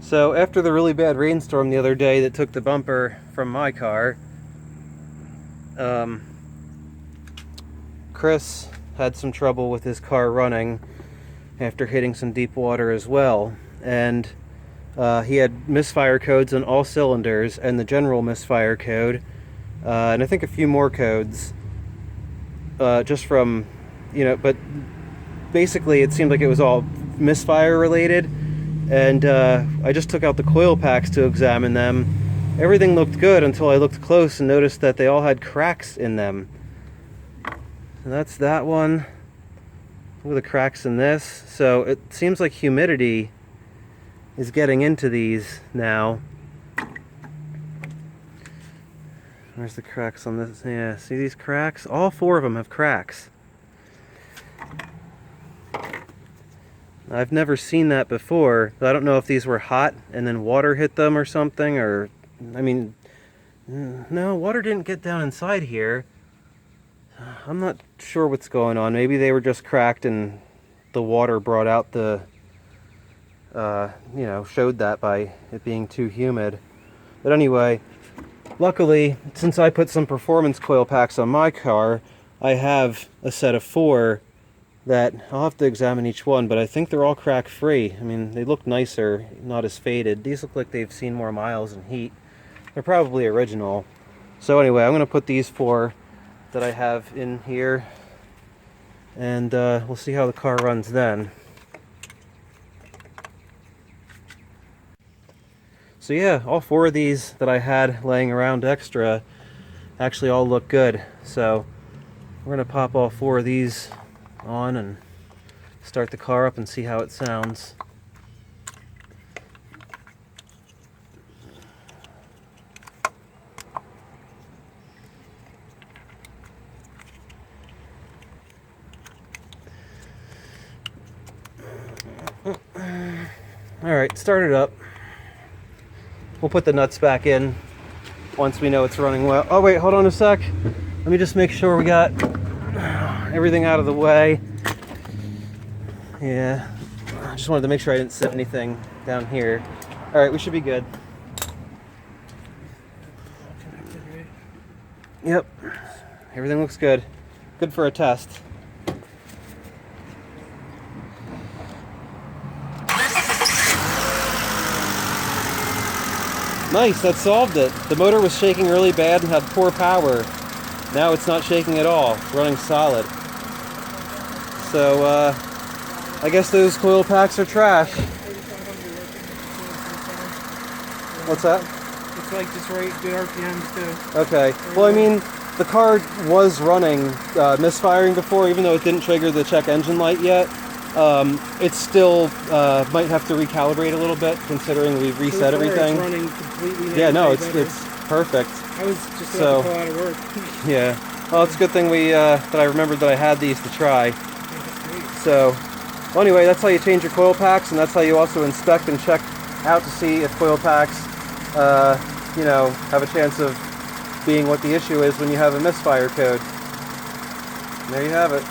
So after the really bad rainstorm the other day that took the bumper from my car, Chris had some trouble with his car running after hitting some deep water as well. And he had misfire codes on all cylinders and the general misfire code, and I think a few more codes, just from, but basically it seemed like it was all misfire related. And I just took out the coil packs to examine them. Everything looked good until I looked close and noticed that they all had cracks in them. And that's that one. Look at the cracks in this. So it seems like humidity is getting into these now. Where's the cracks on this? Yeah, see these cracks? All four of them have cracks. I've never seen that before. I don't know if these were hot and then water hit them or something, or, I mean, no, water didn't get down inside here. I'm not sure what's going on. Maybe they were just cracked and the water brought out the, showed that by it being too humid. But anyway, luckily, since I put some performance coil packs on my car, I have a set of 4 that I'll have to examine each one, but I think they're all crack free. I mean, they look nicer, not as faded. These look like they've seen more miles in heat. They're probably original. So anyway, I'm going to put these 4 that I have in here, and we'll see how the car runs then. So yeah, all 4 of these that I had laying around extra actually all look good. So we're going to pop all 4 of these on and start the car up and see how it sounds. Alright, start it up. We'll put the nuts back in once we know it's running well. Oh wait, hold on a sec. Let me just make sure we got everything out of the way. Yeah, I just wanted to make sure I didn't set anything down here. Alright, we should be good. Yep, everything looks good. Good for a test. Nice, that solved it. The motor was shaking really bad and had poor power. Now it's not shaking at all, it's running solid. So, I guess those coil packs are trash. What's that? It's like just right, good RPMs too. Okay. Well, I mean, the car was running, misfiring before, even though it didn't trigger the check engine light yet. It still might have to recalibrate a little bit, considering we've reset everything. It's running completely. Yeah, no, it's perfect. I was just about to go out of work. Yeah. Well, it's a good thing that I remembered that I had these to try. So, well, anyway, that's how you change your coil packs, and that's how you also inspect and check out to see if coil packs, have a chance of being what the issue is when you have a misfire code. And there you have it.